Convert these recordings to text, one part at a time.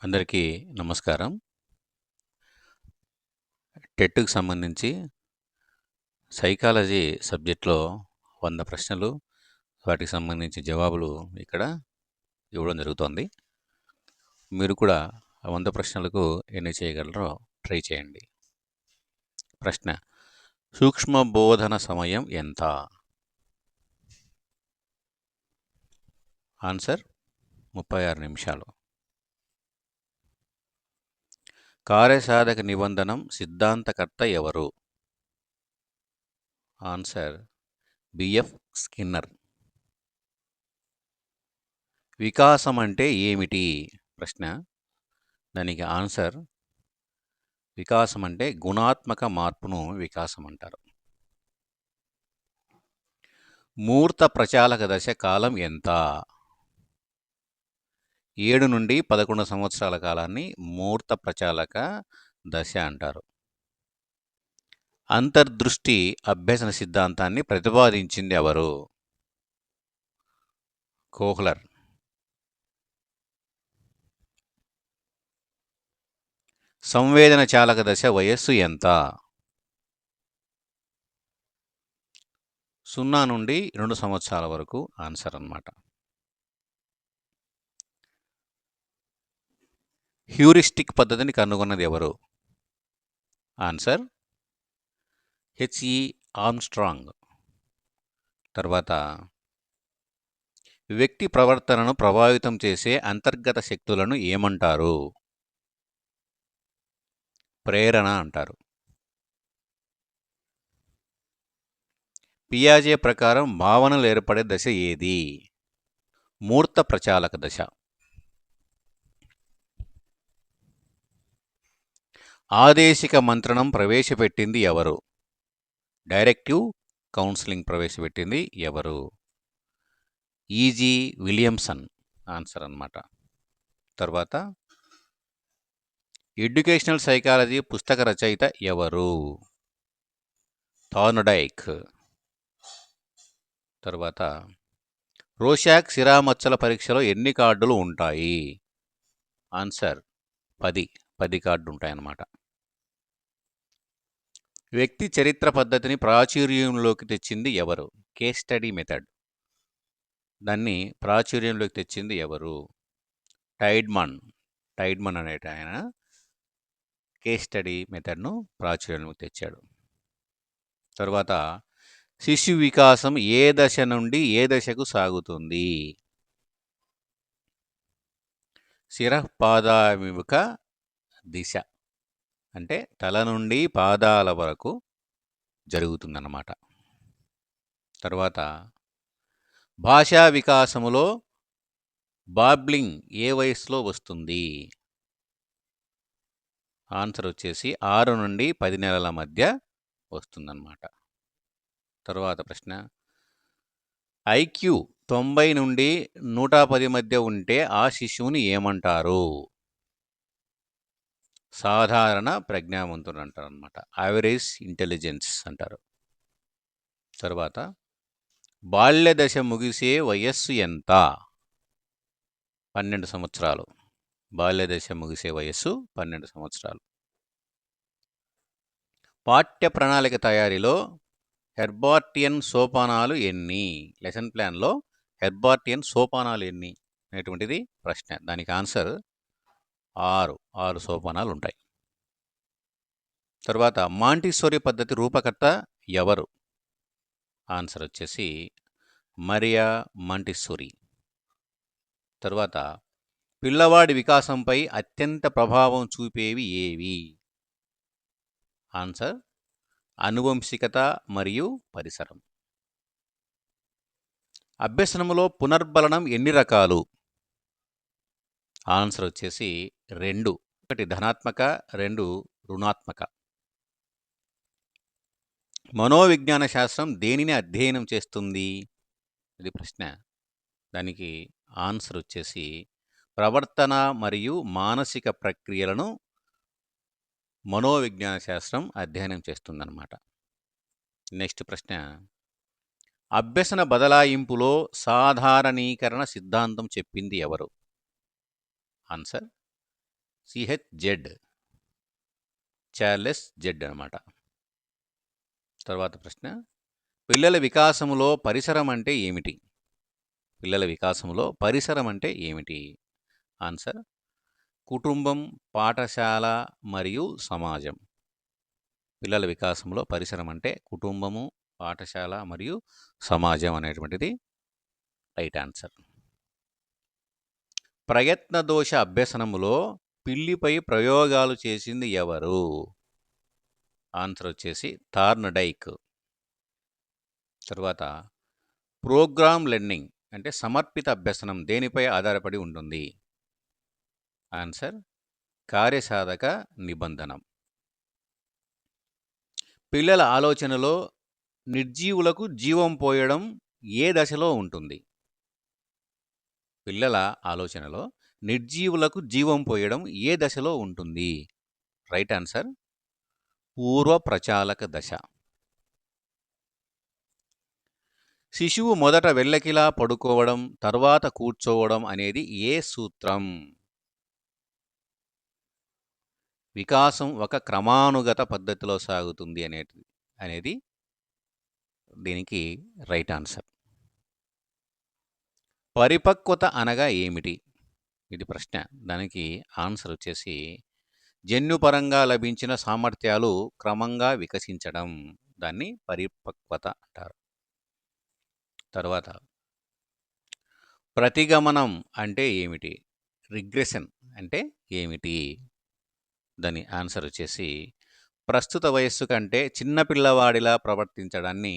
అందరికీ నమస్కారం. టెట్‌కి సంబంధించి సైకాలజీ సబ్జెక్ట్‌లో 100 ప్రశ్నలు, వాటికి సంబంధించి జవాబులు ఇక్కడ ఇవ్వడం జరుగుతోంది. మీరు కూడా ఆ 100 ప్రశ్నలకు ఎన్ని చేయగలరో ట్రై చేయండి. ప్రశ్న: సూక్ష్మ బోధన సమయం ఎంత? ఆన్సర్ 36 నిమిషాలు. కార్యసాధక నిబంధనం సిద్ధాంతకర్త ఎవరు? Answer BF Skinner. వికాసం అంటే ఏమిటి? ప్రశ్న. దానికి ఆన్సర్: వికాసం అంటే గుణాత్మక మార్పును వికాసం అంటారు. మూర్త ప్రచాలక దశ కాలం ఎంత? 7 నుండి 11 సంవత్సరాల కాలాన్ని మూర్త ప్రచాలక దశ అంటారు. అంతర్దృష్టి అభ్యసన సిద్ధాంతాన్ని ప్రతిపాదించింది ఎవరు? కోహ్లర్. సంవేదన చాలక దశ వయస్సు ఎంత? 0 నుండి 2 సంవత్సరాల వరకు ఆన్సర్ అన్నమాట. హ్యూరిస్టిక్ పద్ధతిని కనుగొన్నది ఎవరు? Answer H E Armstrong. తర్వాత వ్యక్తి ప్రవర్తనను ప్రభావితం చేసే అంతర్గత శక్తులను ఏమంటారు? ప్రేరణ అంటారు. పియాజే ప్రకారం భావనలు ఏర్పడే దశ ఏది? మూర్త ప్రచాలక దశ. ఆదేశిక మంత్రణం ప్రవేశపెట్టింది ఎవరు? డైరెక్టివ్ కౌన్సిలింగ్ ప్రవేశపెట్టింది ఎవరు? ఈజీ విలియమ్సన్ ఆన్సర్ అన్నమాట. తర్వాత ఎడ్యుకేషనల్ సైకాలజీ పుస్తక రచయిత ఎవరు? థార్న్డైక్. తర్వాత రోషాక్ సిరామచ్చల పరీక్షలో ఎన్ని కార్డులు ఉంటాయి? ఆన్సర్ 10 కార్డులు ఉంటాయన్నమాట. వ్యక్తి చరిత్ర పద్ధతిని ప్రాచుర్యంలోకి తెచ్చింది ఎవరు? Case study method. దాన్ని ప్రాచుర్యంలోకి తెచ్చింది ఎవరు? టైడ్మన్ అనేట ఆయన కేస్ స్టడీ మెథడ్ను ప్రాచుర్యంలోకి తెచ్చాడు. తర్వాత శిశు వికాసం ఏ దశ నుండి ఏ దశకు సాగుతుంది? శిరఃపాదాభిముఖ దిశ అంటే తల నుండి పాదాల వరకు జరుగుతుందన్నమాట. తర్వాత భాషా వికాసములో బాబ్లింగ్ ఏ వయసులో వస్తుంది? ఆన్సర్ వచ్చేసి 6 నుండి 10 నెలల మధ్య వస్తుందన్నమాట. తర్వాత ప్రశ్న: ఐక్యూ 90 నుండి 110 మధ్య ఉంటే ఆ శిశువుని ఏమంటారు? సాధారణ ప్రజ్ఞావంతుడు అంటారు అనమాట. యావరేజ్ ఇంటెలిజెన్స్ అంటారు. తర్వాత బాల్య దశ ముగిసే వయస్సు ఎంత? 12 సంవత్సరాలు. బాల్య దశ ముగిసే వయస్సు 12 సంవత్సరాలు. పాఠ్య ప్రణాళిక తయారీలో హెర్బార్టియన్ సోపానాలు ఎన్ని? లెసన్ ప్లాన్లో హెర్బార్టియన్ సోపానాలు ఎన్ని అనేటువంటిది ప్రశ్న. దానికి ఆన్సర్ 6 సోపానాలు ఉంటాయి. తర్వాత మాంటిసోరీ పద్ధతి రూపకర్త ఎవరు? ఆన్సర్ వచ్చేసి మరియా మాంటిసోరీ. తర్వాత పిల్లవాడి వికాసంపై అత్యంత ప్రభావం చూపేవి ఏవి? ఆన్సర్ అనువంశికత మరియు పరిసరం. అభ్యసనములో పునర్బలనం ఎన్ని రకాలు? ఆన్సర్ వచ్చేసి 2. ఒకటి ధనాత్మక, 2 రుణాత్మక. మనోవిజ్ఞాన శాస్త్రం దేనిని అధ్యయనం చేస్తుంది? ఇది ప్రశ్న. దానికి ఆన్సర్ వచ్చేసి ప్రవర్తన మరియు మానసిక ప్రక్రియలను మనోవిజ్ఞాన శాస్త్రం అధ్యయనం చేస్తుందన్నమాట. నెక్స్ట్ ప్రశ్న: అభ్యసన బదలాయింపులో సాధారణీకరణ సిద్ధాంతం చెప్పింది ఎవరు? ఆన్సర్ CHZ, చార్లెస్ జెడ్ అనమాట. తర్వాత ప్రశ్న, పిల్లల వికాసములో పరిసరం అంటే ఏమిటి? పిల్లల వికాసములో పరిసరం అంటే ఏమిటి? ఆన్సర్, కుటుంబం, పాఠశాల మరియు సమాజం. పిల్లల వికాసంలో పరిసరం అంటే కుటుంబము, పాఠశాల మరియు సమాజం అనేటువంటిది రైట్ ఆన్సర్. ప్రయత్న దోష అభ్యసనములో పిల్లిపై ప్రయోగాలు చేసింది ఎవరు? ఆన్సర్ వచ్చేసి థార్న్డైక్. తర్వాత ప్రోగ్రామ్ లెర్నింగ్ అంటే సమర్పిత అభ్యసనం దేనిపై ఆధారపడి ఉంటుంది? ఆన్సర్, కార్యసాధక నిబంధనం. పిల్లల ఆలోచనలో నిర్జీవులకు జీవం పోయడం ఏ దశలో ఉంటుంది? పిల్లల ఆలోచనలో నిర్జీవులకు జీవం పోయడం ఏ దశలో ఉంటుంది? రైట్ ఆన్సర్, పూర్వ ప్రచాలక దశ. శిశువు మొదట వెల్లకిలా పడుకోవడం, తర్వాత కూర్చోవడం అనేది ఏ సూత్రం? వికాసం ఒక క్రమానుగత పద్ధతిలో సాగుతుంది అనేది దీనికి రైట్ ఆన్సర్. పరిపక్వత అనగా ఏమిటి? ఇది ప్రశ్న. దానికి ఆన్సర్ వచ్చేసి జన్యుపరంగా లభించిన సామర్థ్యాలు క్రమంగా వికసించడం, దాన్ని పరిపక్వత అంటారు. తర్వాత ప్రతిగమనం అంటే ఏమిటి? రిగ్రెషన్ అంటే ఏమిటి? దాని ఆన్సర్ వచ్చేసి ప్రస్తుత వయస్సు కంటే చిన్న పిల్లవాడిలా ప్రవర్తించడాన్ని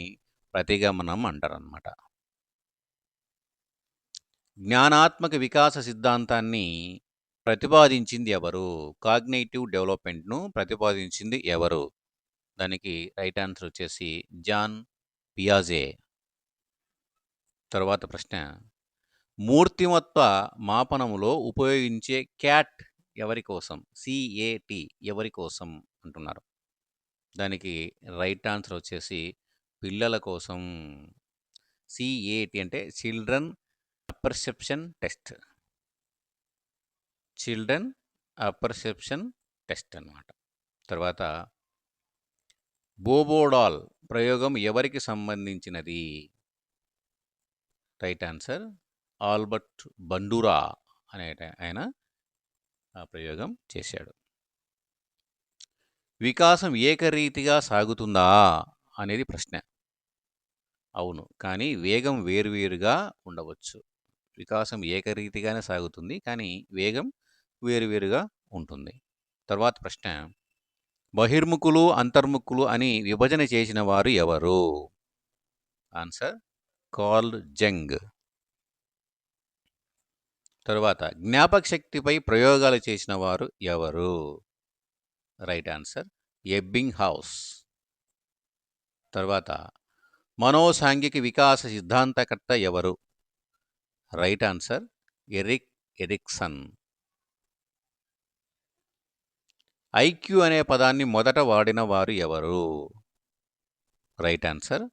ప్రతిగమనం అంటారనమాట. జ్ఞానాత్మక వికాస సిద్ధాంతాన్ని ప్రతిపాదించింది ఎవరు? కాగ్నిటివ్ డెవలప్మెంట్ను ప్రతిపాదించింది ఎవరు? దానికి రైట్ ఆన్సర్ వచ్చేసి జాన్ పియాజే. తర్వాత ప్రశ్న, మూర్తిమత్వ మాపనములో ఉపయోగించే క్యాట్ ఎవరి కోసం? CAT ఎవరి కోసం అంటున్నారు? దానికి రైట్ ఆన్సర్ వచ్చేసి పిల్లల కోసం. CAT అంటే children apperception test. Children apperception test అన్నమాట. తర్వాత బోబోడాల్ ప్రయోగం ఎవరికి సంబంధించినది? రైట్ ఆన్సర్, ఆల్బర్ట్ బండూరా అనే ఆయన ఆ ప్రయోగం చేశాడు. వికాసం ఏకరీతిగా సాగుతుందా అనేది ప్రశ్న. అవును, కానీ వేగం వేరువేరుగా ఉండవచ్చు. వికాసం ఏకరీతిగానే సాగుతుంది, కానీ వేగం వేరువేరుగా ఉంటుంది. తర్వాత ప్రశ్న, బహిర్ముఖులు, అంతర్ముఖులు అని విభజన చేసిన వారు ఎవరు? Answer, Carl Jung. తర్వాత జ్ఞాపక శక్తిపై ప్రయోగాలు చేసిన వారు ఎవరు? Right answer, Ebbinghaus. తర్వాత మనోసాంఘిక వికాస సిద్ధాంతకర్త ఎవరు? Right answer, Erik Erikson. IQ అనే పదాన్ని మొదట వాడిన వారు ఎవరు? Right answer,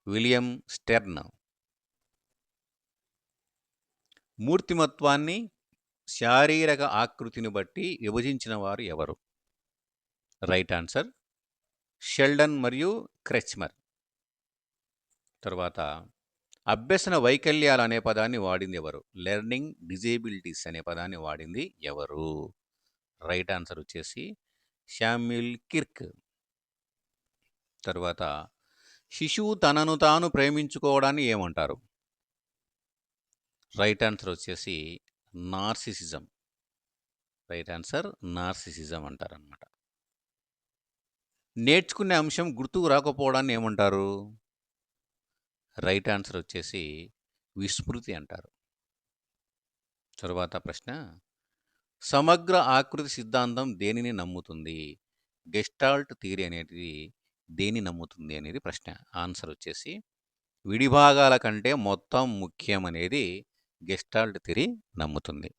William Stern. మూర్తిమత్వాన్ని శారీరక ఆకృతిని బట్టి విభజించిన వారు ఎవరు? రైట్ ఆన్సర్, షెల్డన్ మరియు క్రెచ్మర్. తర్వాత అభ్యసన వైకల్యాలు అనే పదాన్ని వాడింది ఎవరు? లెర్నింగ్ డిజేబిలిటీస్ అనే పదాన్ని వాడింది ఎవరు? రైట్ ఆన్సర్ వచ్చేసి శామ్యూల్ కిర్క్. తర్వాత శిశువు తనను తాను ప్రేమించుకోవడాన్ని ఏమంటారు? రైట్ ఆన్సర్ వచ్చేసి నార్సిసిజం. రైట్ ఆన్సర్, నార్సిసిజం అంటారనమాట. నేర్చుకునే అంశం గుర్తుకు రాకపోవడాన్ని ఏమంటారు? రైట్ ఆన్సర్ వచ్చేసి విస్మృతి అంటారు. తర్వాత ప్రశ్న, సమగ్ర ఆకృతి సిద్ధాంతం దేనిని నమ్ముతుంది? గెస్టాల్ట్ థియరీ అనేది దేని నమ్ముతుంది అనేది ప్రశ్న. ఆన్సర్ వచ్చేసి విడిభాగాల కంటే మొత్తం ముఖ్యం అనేది గెస్టాల్ట్ థియరీ నమ్ముతుంది.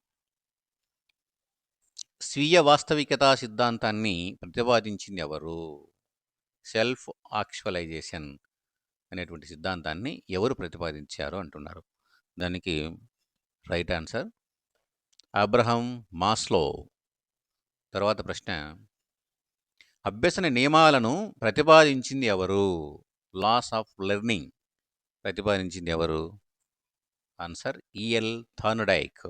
స్వీయ వాస్తవికతా సిద్ధాంతాన్ని ప్రతిపాదించింది ఎవరు? సెల్ఫ్ యాక్చువలైజేషన్ అనేటువంటి సిద్ధాంతాన్ని ఎవరు ప్రతిపాదించారు అంటున్నారు? దానికి రైట్ ఆన్సర్, అబ్రహం మాస్లో తర్వాత ప్రశ్న, అభ్యసన నియమాలను ప్రతిపాదించింది ఎవరు? లాస్ ఆఫ్ లెర్నింగ్ ప్రతిపాదించింది ఎవరు? Answer EL Thorndike.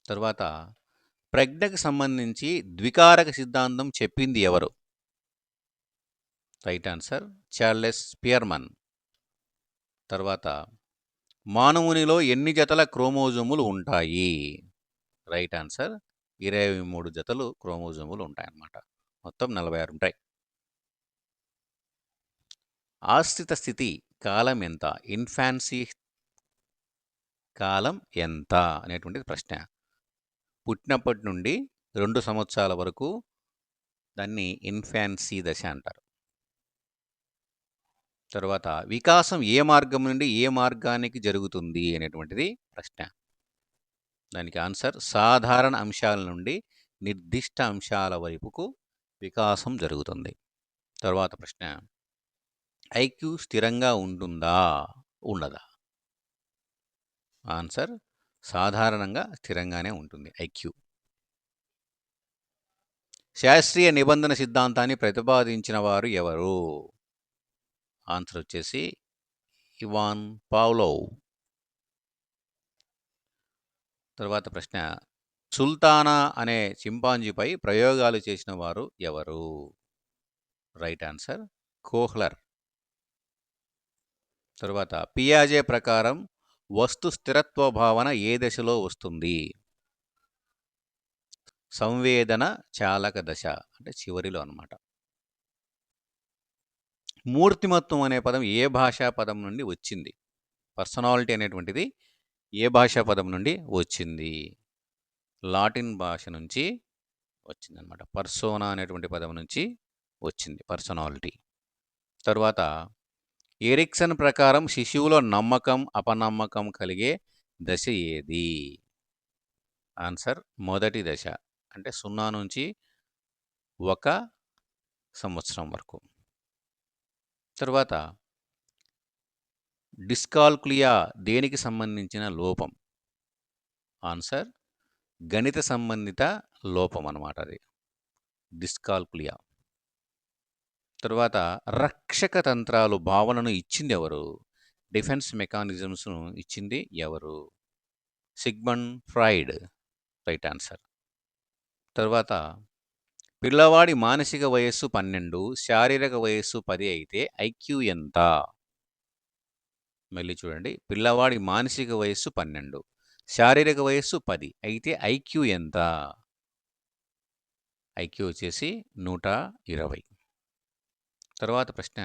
తర్వాత ప్రజ్ఞకు సంబంధించి ద్వికారక సిద్ధాంతం చెప్పింది ఎవరు? Right answer Charles Spearman. తర్వాత మానవునిలో ఎన్ని జతల క్రోమోజోములు ఉంటాయి? రైట్ ఆన్సర్ 23 జతలు క్రోమోజోములు ఉంటాయన్నమాట. మొత్తం 46 ఉంటాయి. ఆశ్రిత స్థితి కాలం ఎంత? ఇన్ఫాన్సీ కాలం ఎంత అనేటువంటిది ప్రశ్న. పుట్టినప్పటి నుండి 2 సంవత్సరాల వరకు దాన్ని ఇన్ఫాన్సీ దశ అంటారు. తర్వాత వికాసం ఏ మార్గం నుండి ఏ మార్గానికి జరుగుతుంది అనేటువంటిది ప్రశ్న. దానికి ఆన్సర్ సాధారణ అంశాల నుండి నిర్దిష్ట అంశాల వైపుకు వికాసం జరుగుతుంది. తర్వాత ప్రశ్న, ఐక్యూ స్థిరంగా ఉంటుందా ఉండదా? ఆన్సర్ సాధారణంగా స్థిరంగానే ఉంటుంది ఐక్యూ. శాస్త్రీయ నిబంధన సిద్ధాంతాన్ని ప్రతిపాదించిన వారు ఎవరు? ఆన్సర్ వచ్చేసి ఇవాన్ పావ్లోవ్. తర్వాత ప్రశ్న, సుల్తానా అనే చింపాంజీపై ప్రయోగాలు చేసిన వారు ఎవరు? Right answer Kohler. తర్వాత పియాజే ప్రకారం వస్తు స్థిరత్వ భావన ఏ దశలో వస్తుంది? సంవేదన చాలక దశ, అంటే చివరిలో అన్నమాట. మూర్తిమత్వం అనే పదం ఏ భాషా పదం నుండి వచ్చింది? పర్సనాలిటీ అనేటువంటిది ఏ భాషా పదం నుండి వచ్చింది? లాటిన్ భాష నుంచి వచ్చిందనమాట. పర్సోనా అనేటువంటి పదం నుంచి వచ్చింది పర్సనాలిటీ. తర్వాత ఎరిక్సన్ ప్రకారం శిశువులో నమ్మకం అపనమ్మకం కలిగే దశ ఏది? ఆన్సర్ మొదటి దశ, అంటే 0 నుంచి 1 సంవత్సరం వరకు. తర్వాత డిస్కాల్కులియా దేనికి సంబంధించిన లోపం? ఆన్సర్ గణిత సంబంధిత లోపం అన్నమాట అది, డిస్కాల్కులియా. తర్వాత రక్షక తంత్రాలు భావనను ఇచ్చింది ఎవరు? డిఫెన్స్ మెకానిజమ్స్ను ఇచ్చింది ఎవరు? Sigmund Freud. Right answer. తర్వాత పిల్లవాడి మానసిక వయస్సు 12, శారీరక వయస్సు 10 అయితే ఐక్యూ ఎంత? మళ్ళీ చూడండి, పిల్లవాడి మానసిక వయస్సు 12, శారీరక వయస్సు 10 అయితే ఐక్యూ ఎంత? ఐక్యూ వచ్చేసి 120. తర్వాత ప్రశ్న,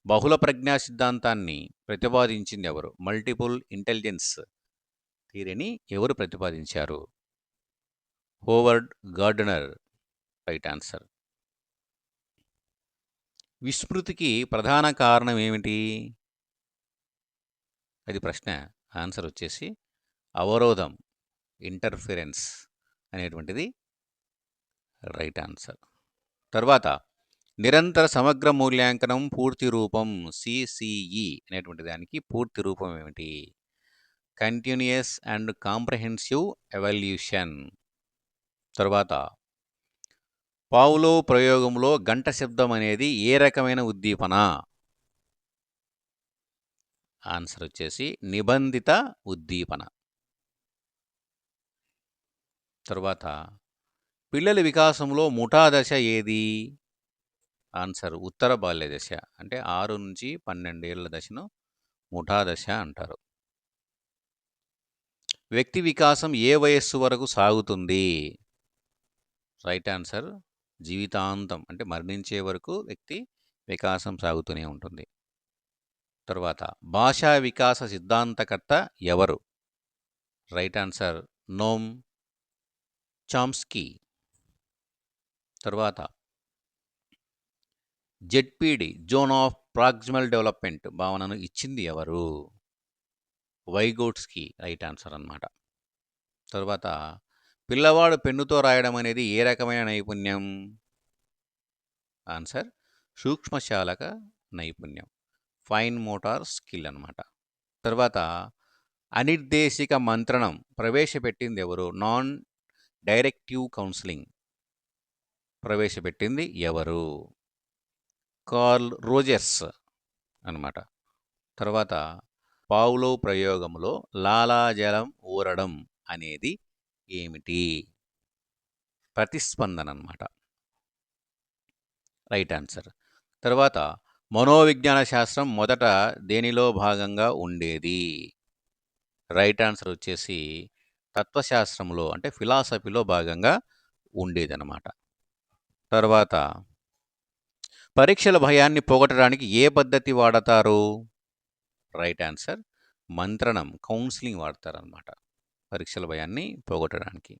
బహుళ ప్రజ్ఞా సిద్ధాంతాన్ని ప్రతిపాదించింది ఎవరు? మల్టిపుల్ ఇంటెలిజెన్స్ థియరీని ఎవరు ప్రతిపాదించారు? Howard Gardner. Right answer. విస్మృతికి ప్రధాన కారణం ఏమిటి? అది ప్రశ్న. ఆన్సర్ వచ్చేసి అవరోధం, ఇంటర్ఫిరెన్స్ అనేటువంటిది రైట్ ఆన్సర్. తర్వాత నిరంతర సమగ్ర మూల్యాంకనం పూర్తి రూపం సిసిఈ అనేటువంటి దానికి పూర్తి రూపం ఏమిటి? Continuous and comprehensive evaluation. తర్వాత పావ్లోవ్ ప్రయోగంలో గంట శబ్దం అనేది ఏ రకమైన ఉద్దీపన? ఆన్సర్ వచ్చేసి నిబంధిత ఉద్దీపన. తర్వాత పిల్లల వికాసంలో ముఠా దశ ఏది? ఆన్సర్ ఉత్తర బాల్య దశ, అంటే 6 నుంచి 12 ఏళ్ల దశను ముఠా దశ అంటారు. వ్యక్తి వికాసం ఏ వయస్సు వరకు సాగుతుంది? రైట్ ఆన్సర్ జీవితాంతం, అంటే మరణించే వరకు వ్యక్తి వికాసం సాగుతూనే ఉంటుంది. తర్వాత భాషా వికాస సిద్ధాంతకర్త ఎవరు? Right answer నోమ్ Chomsky. తర్వాత ZPD zone of proximal development భావనను ఇచ్చింది ఎవరు? వైగోట్స్కీ. రైట్ ఆన్సర్ అన్నమాట. తర్వాత పిల్లవాడు పెన్నుతో రాయడం అనేది ఏ రకమైన నైపుణ్యం? ఆన్సర్ సూక్ష్మశాలక నైపుణ్యం, ఫైన్ మోటార్ స్కిల్ అన్నమాట. తర్వాత అనిర్దేశిక మంత్రణం ప్రవేశపెట్టింది ఎవరు? నాన్ డైరెక్టివ్ కౌన్సిలింగ్ ప్రవేశపెట్టింది ఎవరు? కార్ల్ రోజర్స్ అన్నమాట. తర్వాత పావ్లోవ్ ప్రయోగంలో లాలాజలం ఊరడం అనేది ఏమిటి? ప్రతిస్పందన అన్నమాట. Right answer. తర్వాత మనోవిజ్ఞాన శాస్త్రం మొదట దేనిలో భాగంగా ఉండేది? రైట్ ఆన్సర్ వచ్చేసి తత్వశాస్త్రంలో అంటే ఫిలాసఫీలో భాగంగా ఉండేదన్నమాట. తర్వాత పరీక్షల భయాన్ని పోగొట్టడానికి ఏ పద్ధతి వాడతారు? రైట్ ఆన్సర్ మంత్రణం, కౌన్సిలింగ్ వాడతారనమాట పరీక్షల భయాన్ని పోగొట్టడానికి.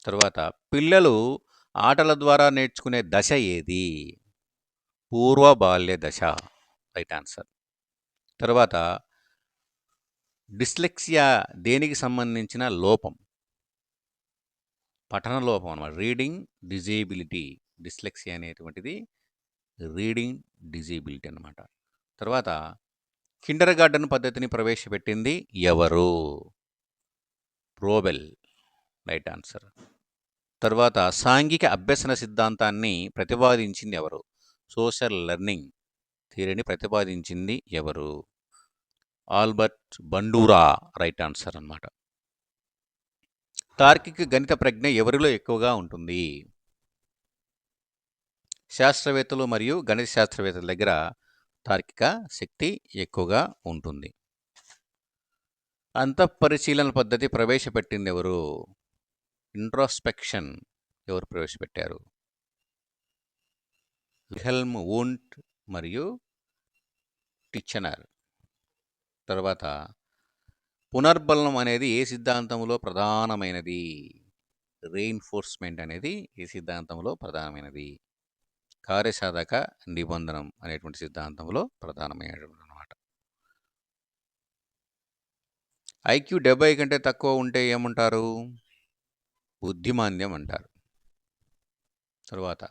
తర్వాత పిల్లలు ఆటల ద్వారా నేర్చుకునే దశ ఏది? పూర్వ బాల్య దశ. Right answer. తర్వాత డిస్లెక్సియా దేనికి సంబంధించిన లోపం? పఠన లోపం అన్నమాట. Reading disability. డిస్లెక్సియా అనేటువంటిది రీడింగ్ డిజేబిలిటీ అన్నమాట. తర్వాత కిండర్ గార్డెన్ పద్ధతిని ప్రవేశపెట్టింది ఎవరు? ప్రోబెల్. Right answer. తర్వాత సాంఘిక అభ్యసన సిద్ధాంతాన్ని ప్రతిపాదించింది ఎవరు? సోషల్ లెర్నింగ్ థియరీని ప్రతిపాదించింది ఎవరు? Albert Bandura. రైట్ ఆన్సర్ అన్నమాట. తార్కిక గణిత ప్రజ్ఞ ఎవరిలో ఎక్కువగా ఉంటుంది? శాస్త్రవేత్తలు మరియు గణిత శాస్త్రవేత్తల దగ్గర తార్కిక శక్తి ఎక్కువగా ఉంటుంది. అంతఃపరిశీలన పద్ధతి ప్రవేశపెట్టింది ఎవరు? ఇంట్రోస్పెక్షన్ ఎవరు ప్రవేశపెట్టారు? విల్హెల్మ్ వూంట్ మరియు టిచెనర్. తర్వాత పునర్బలం అనేది ఏ సిద్ధాంతంలో ప్రధానమైనది? రెయిన్ఫోర్స్మెంట్ అనేది ఏ సిద్ధాంతంలో ప్రధానమైనది? కార్యసాధక నిబంధనం అనేటువంటి సిద్ధాంతంలో ప్రధానమైనటువంటి అన్నమాట. ఐక్యూ 70 కంటే తక్కువ ఉంటే ఏమంటారు? బుద్ధిమాంద్యం అంటారు. తర్వాత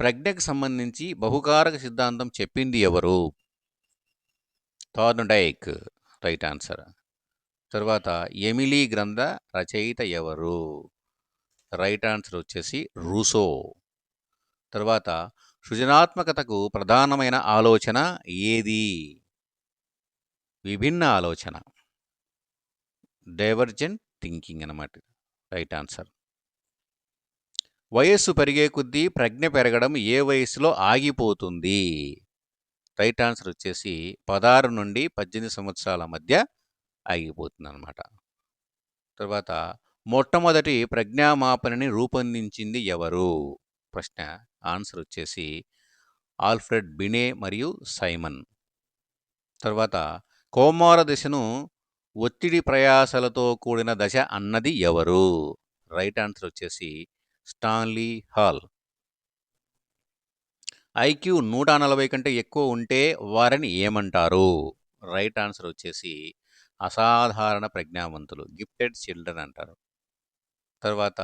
ప్రజ్ఞకు సంబంధించి బహుకారక సిద్ధాంతం చెప్పింది ఎవరు? థార్న్డైక్. Right answer. తర్వాత ఎమిలీ గ్రంథ రచయిత ఎవరు? రైట్ ఆన్సర్ వచ్చేసి రూసో. తర్వాత సృజనాత్మకతకు ప్రధానమైన ఆలోచన ఏది? విభిన్న ఆలోచన. డైవర్జెంట్ థింకింగ్ అన్నమాట. Right answer. వయస్సు పెరిగే కొద్దీ ప్రజ్ఞ పెరగడం ఏ వయస్సులో ఆగిపోతుంది? రైట్ ఆన్సర్ వచ్చేసి 16 నుండి 18 సంవత్సరాల మధ్య ఆగిపోతుంది అన్నమాట. తర్వాత మొట్టమొదటి ప్రజ్ఞామాపనని రూపొందించింది ఎవరు? ప్రశ్న ఆన్సర్ వచ్చేసి ఆల్ఫ్రెడ్ బినే మరియు సైమన్. తర్వాత కౌమార దశను ఒత్తిడి ప్రయాసలతో కూడిన దశ అన్నది ఎవరు? రైట్ ఆన్సర్ వచ్చేసి స్టాన్లీ హాల్. ఐక్యూ 140 కంటే ఎక్కువ ఉంటే వారిని ఏమంటారు? రైట్ ఆన్సర్ వచ్చేసి అసాధారణ ప్రజ్ఞావంతులు, గిఫ్టెడ్ చిల్డ్రన్ అంటారు. తర్వాత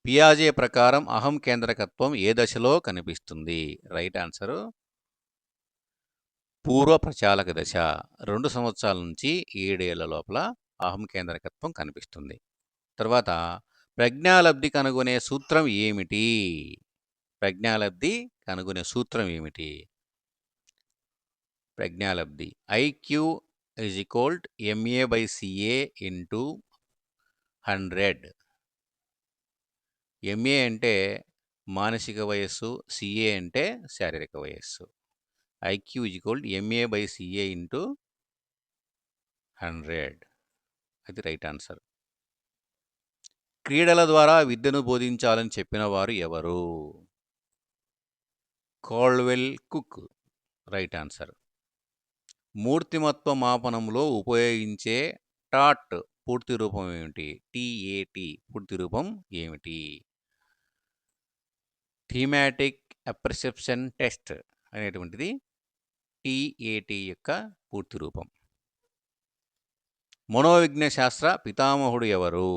పియాజే ప్రకారం అహం కేంద్రకత్వం ఏ దశలో కనిపిస్తుంది? రైట్ ఆన్సరు పూర్వ ప్రచాలక దశ. 2 సంవత్సరాల నుంచి 7 ఏళ్ల లోపల అహం కేంద్రకత్వం కనిపిస్తుంది. తర్వాత ప్రజ్ఞాలబ్ధి కనుగొనే సూత్రం ఏమిటి? ప్రజ్ఞాలబ్ధి కనుగొనే సూత్రం ఏమిటి? ప్రజ్ఞాలబ్ధి ఐక్యూ MA/CA ఇంటూ 100. MA అంటే మానసిక వయస్సు, CA అంటే శారీరక వయస్సు. IQ MA/CA into 100. అది రైట్ ఆన్సర్. క్రీడల ద్వారా విద్యను బోధించాలని చెప్పిన వారు ఎవరు? Caldwell Cook. Right answer. మూర్తిమత్వ మాపనంలో ఉపయోగించే టాట్ పూర్తి రూపం ఏమిటి? TAT పూర్తి రూపం ఏమిటి? థీమాటిక్ అప్రిసెప్షన్ టెస్ట్ అనేటువంటిది TAT యొక్క పూర్తి రూపం. మనోవిజ్ఞాన శాస్త్ర పితామహుడు ఎవరు?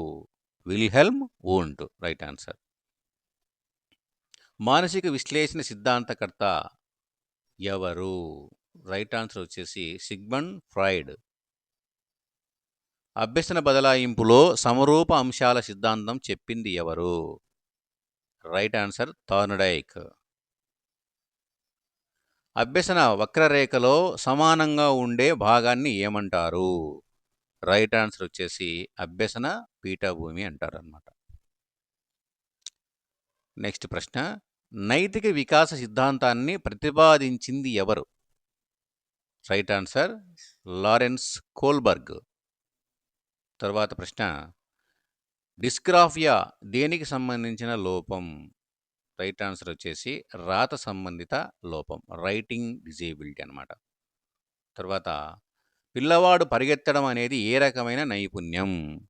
Wilhelm Wundt. Right answer. మానసిక విశ్లేషణ సిద్ధాంతకర్త ఎవరు? రైట్ ఆన్సర్ వచ్చేసి సిగ్మండ్ ఫ్రాయిడ్. అభ్యసన బదలాయింపులో సమరూప అంశాల సిద్ధాంతం చెప్పింది ఎవరు? Right answer Thorndike. అభ్యసన వక్రరేఖలో సమానంగా ఉండే భాగాన్ని ఏమంటారు? రైట్ ఆన్సర్ వచ్చేసి అభ్యసన పీఠభూమి అంటారనమాట. నెక్స్ట్ ప్రశ్న, నైతిక వికాస సిద్ధాంతాన్ని ప్రతిపాదించింది ఎవరు? Right answer Lawrence Kohlberg. తర్వాత ప్రశ్న, డిస్గ్రాఫియా దేనికి సంబంధించిన లోపం? రైట్ ఆన్సర్ వచ్చేసి రాత సంబంధిత లోపం, రైటింగ్ డిజేబిలిటీ అనమాట. తర్వాత, పిల్లవాడు పరిగెత్తడం అనేది ఏ రకమైన నైపుణ్యం?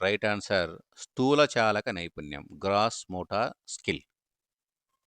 రైట్ ఆన్సర్ స్థూల చాలక నైపుణ్యం, గ్రాస్ మోటార్ స్కిల్.